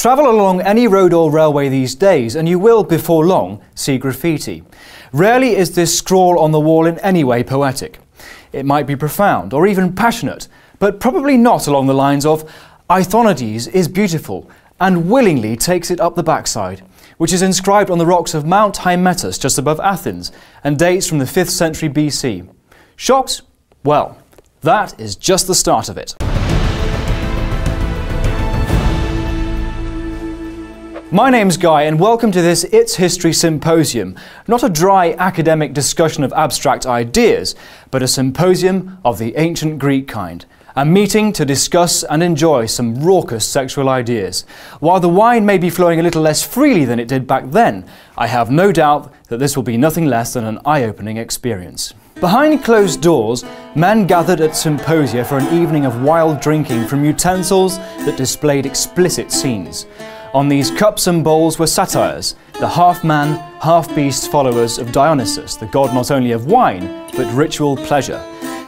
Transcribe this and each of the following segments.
Travel along any road or railway these days and you will, before long, see graffiti. Rarely is this scrawl on the wall in any way poetic. It might be profound or even passionate, but probably not along the lines of "Aithonides is beautiful and willingly takes it up the backside," which is inscribed on the rocks of Mount Hymettus just above Athens and dates from the 5th century BC. Shocked? Well, that is just the start of it. My name's Guy and welcome to this It's History Symposium, not a dry academic discussion of abstract ideas, but a symposium of the ancient Greek kind. A meeting to discuss and enjoy some raucous sexual ideas. While the wine may be flowing a little less freely than it did back then, I have no doubt that this will be nothing less than an eye-opening experience. Behind closed doors, men gathered at symposia for an evening of wild drinking from utensils that displayed explicit scenes. On these cups and bowls were satyrs, the half-man, half-beast followers of Dionysus, the god not only of wine, but ritual pleasure.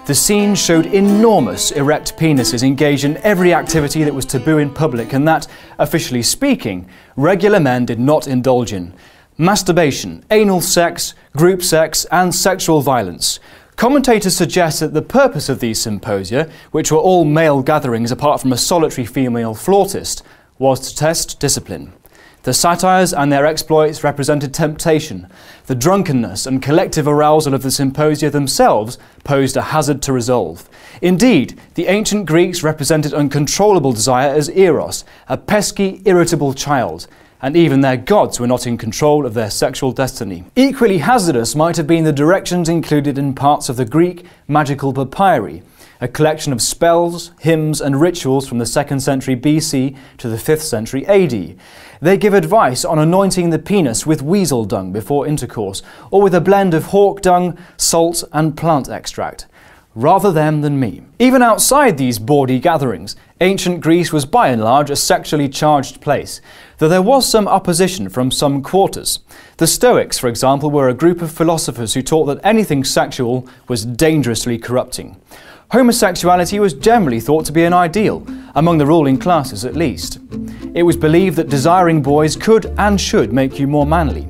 The scene showed enormous erect penises engaged in every activity that was taboo in public and that, officially speaking, regular men did not indulge in. Masturbation, anal sex, group sex, and sexual violence. Commentators suggest that the purpose of these symposia, which were all male gatherings apart from a solitary female flautist, was to test discipline. The satyrs and their exploits represented temptation. The drunkenness and collective arousal of the symposia themselves posed a hazard to resolve. Indeed, the ancient Greeks represented uncontrollable desire as eros, a pesky, irritable child, and even their gods were not in control of their sexual destiny. Equally hazardous might have been the directions included in parts of the Greek magical papyri, a collection of spells, hymns and rituals from the 2nd century BC to the 5th century AD. They give advice on anointing the penis with weasel dung before intercourse, or with a blend of hawk dung, salt and plant extract. Rather them than me. Even outside these bawdy gatherings, ancient Greece was by and large a sexually charged place, though there was some opposition from some quarters. The Stoics, for example, were a group of philosophers who taught that anything sexual was dangerously corrupting. Homosexuality was generally thought to be an ideal, among the ruling classes at least. It was believed that desiring boys could and should make you more manly.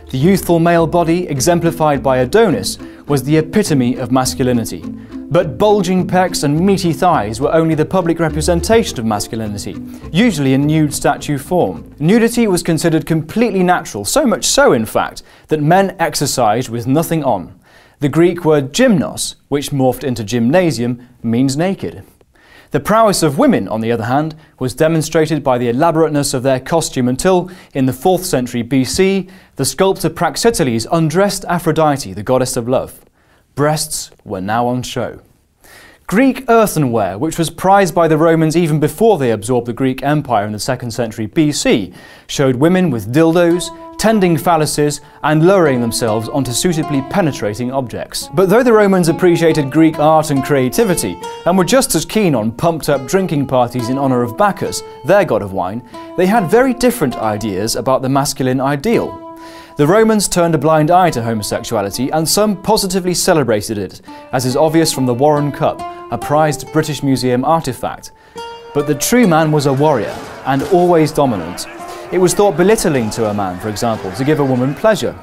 The youthful male body, exemplified by Adonis, was the epitome of masculinity. But bulging pecs and meaty thighs were only the public representation of masculinity, usually in nude statue form. Nudity was considered completely natural, so much so in fact, that men exercised with nothing on. The Greek word gymnos, which morphed into gymnasium, means naked. The prowess of women, on the other hand, was demonstrated by the elaborateness of their costume until, in the 4th century BC, the sculptor Praxiteles undressed Aphrodite, the goddess of love. Breasts were now on show. Greek earthenware, which was prized by the Romans even before they absorbed the Greek Empire in the 2nd century BC, showed women with dildos, tending phalluses and lowering themselves onto suitably penetrating objects. But though the Romans appreciated Greek art and creativity and were just as keen on pumped-up drinking parties in honour of Bacchus, their god of wine, they had very different ideas about the masculine ideal. The Romans turned a blind eye to homosexuality and some positively celebrated it, as is obvious from the Warren Cup, a prized British Museum artefact. But the true man was a warrior and always dominant. It was thought belittling to a man, for example, to give a woman pleasure.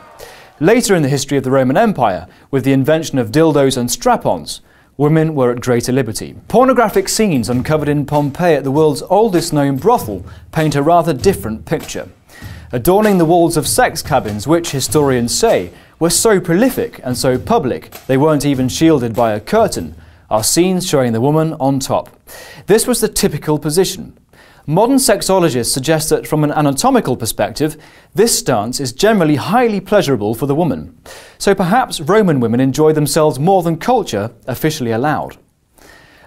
Later in the history of the Roman Empire, with the invention of dildos and strap-ons, women were at greater liberty. Pornographic scenes uncovered in Pompeii at the world's oldest known brothel paint a rather different picture. Adorning the walls of sex cabins, which historians say were so prolific and so public they weren't even shielded by a curtain, are scenes showing the woman on top. This was the typical position. Modern sexologists suggest that from an anatomical perspective, this stance is generally highly pleasurable for the woman. So perhaps Roman women enjoyed themselves more than culture officially allowed.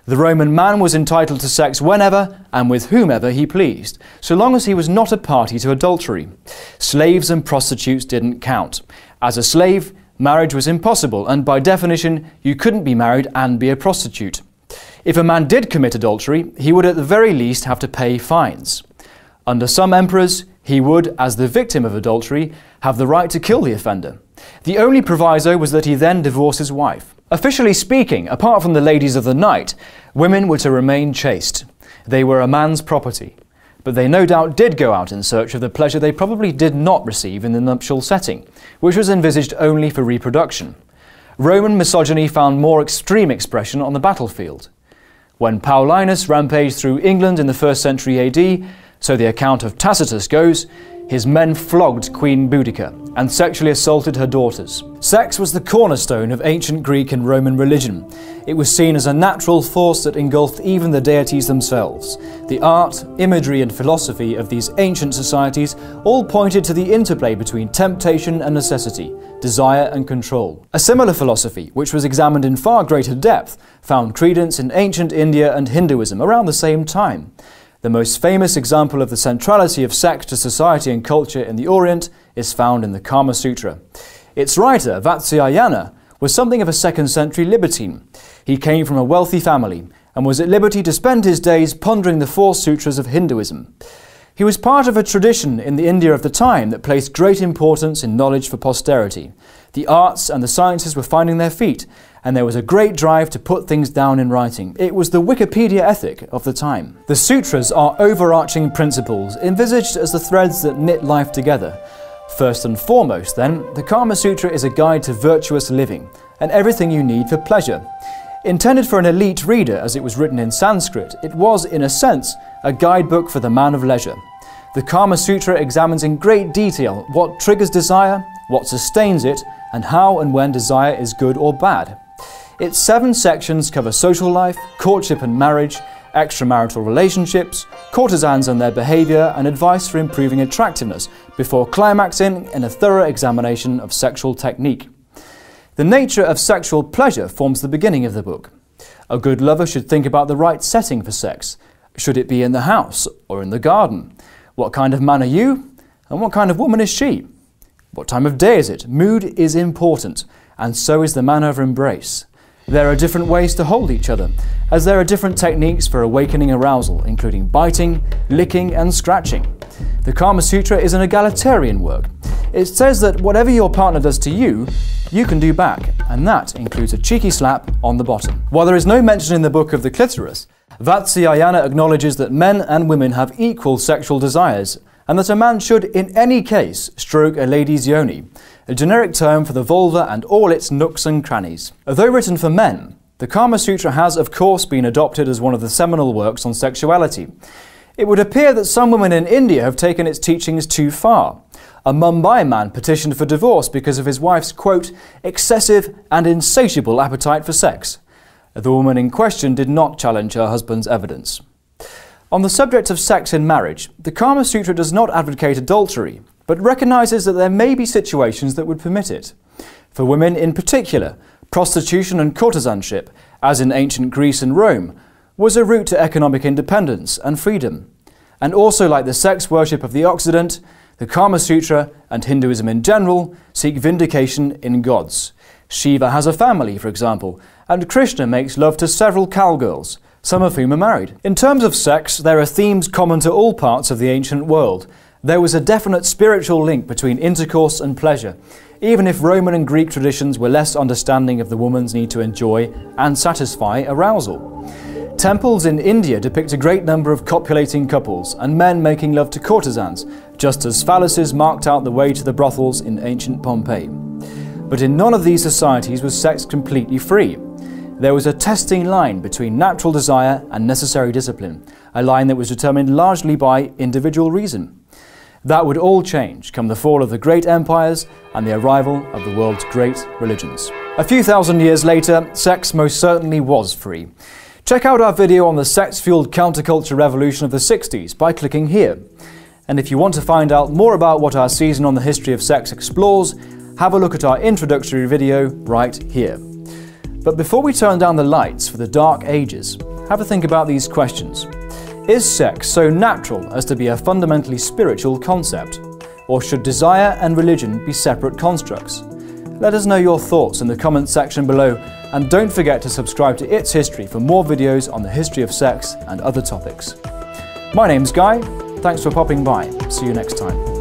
The Roman man was entitled to sex whenever and with whomever he pleased, so long as he was not a party to adultery. Slaves and prostitutes didn't count. As a slave, marriage was impossible, and by definition, you couldn't be married and be a prostitute. If a man did commit adultery, he would at the very least have to pay fines. Under some emperors, he would, as the victim of adultery, have the right to kill the offender. The only proviso was that he then divorce his wife. Officially speaking, apart from the ladies of the night, women were to remain chaste. They were a man's property. but they no doubt did go out in search of the pleasure they probably did not receive in the nuptial setting, which was envisaged only for reproduction. Roman misogyny found more extreme expression on the battlefield. When Paulinus rampaged through England in the 1st century AD, so the account of Tacitus goes, his men flogged Queen Boudica and sexually assaulted her daughters. Sex was the cornerstone of ancient Greek and Roman religion. It was seen as a natural force that engulfed even the deities themselves. The art, imagery and philosophy of these ancient societies all pointed to the interplay between temptation and necessity, desire and control. A similar philosophy, which was examined in far greater depth, found credence in ancient India and Hinduism around the same time. The most famous example of the centrality of sex to society and culture in the Orient is found in the Kama Sutra. Its writer, Vatsyayana, was something of a 2nd century libertine. He came from a wealthy family and was at liberty to spend his days pondering the 4 sutras of Hinduism. He was part of a tradition in the India of the time that placed great importance in knowledge for posterity. The arts and the sciences were finding their feet, and there was a great drive to put things down in writing. It was the Wikipedia ethic of the time. The sutras are overarching principles, envisaged as the threads that knit life together. First and foremost, then, the Kama Sutra is a guide to virtuous living, and everything you need for pleasure. Intended for an elite reader as it was written in Sanskrit, it was, in a sense, a guidebook for the man of leisure. The Kama Sutra examines in great detail what triggers desire, what sustains it, and how and when desire is good or bad. Its 7 sections cover social life, courtship and marriage, extramarital relationships, courtesans and their behaviour, and advice for improving attractiveness, before climaxing in a thorough examination of sexual technique. The nature of sexual pleasure forms the beginning of the book. A good lover should think about the right setting for sex. Should it be in the house or in the garden? What kind of man are you? And what kind of woman is she? What time of day is it? Mood is important, and so is the manner of embrace. There are different ways to hold each other, as there are different techniques for awakening arousal, including biting, licking and scratching. The Kama Sutra is an egalitarian work. It says that whatever your partner does to you, you can do back, and that includes a cheeky slap on the bottom. While there is no mention in the book of the clitoris, Vatsyayana acknowledges that men and women have equal sexual desires, and that a man should, in any case, stroke a lady's yoni, a generic term for the vulva and all its nooks and crannies. Although written for men, the Kama Sutra has of course been adopted as one of the seminal works on sexuality. It would appear that some women in India have taken its teachings too far. A Mumbai man petitioned for divorce because of his wife's, quote, excessive and insatiable appetite for sex. The woman in question did not challenge her husband's evidence. On the subject of sex in marriage, the Kama Sutra does not advocate adultery, but recognises that there may be situations that would permit it. For women in particular, prostitution and courtesanship, as in ancient Greece and Rome, was a route to economic independence and freedom. And also, like the sex worship of the Occident, the Kama Sutra and Hinduism in general seek vindication in gods. Shiva has a family, for example, and Krishna makes love to several cowgirls, some of whom are married. In terms of sex, there are themes common to all parts of the ancient world. There was a definite spiritual link between intercourse and pleasure, even if Roman and Greek traditions were less understanding of the woman's need to enjoy and satisfy arousal. Temples in India depict a great number of copulating couples and men making love to courtesans, just as phalluses marked out the way to the brothels in ancient Pompeii. But in none of these societies was sex completely free. There was a testing line between natural desire and necessary discipline, a line that was determined largely by individual reason. That would all change come the fall of the great empires and the arrival of the world's great religions. A few thousand years later, sex most certainly was free. Check out our video on the sex-fueled counterculture revolution of the 60s by clicking here. And if you want to find out more about what our season on the history of sex explores, have a look at our introductory video right here. But before we turn down the lights for the dark ages, have a think about these questions. Is sex so natural as to be a fundamentally spiritual concept? Or should desire and religion be separate constructs? Let us know your thoughts in the comments section below, and don't forget to subscribe to It's History for more videos on the history of sex and other topics. My name's Guy, thanks for popping by, see you next time.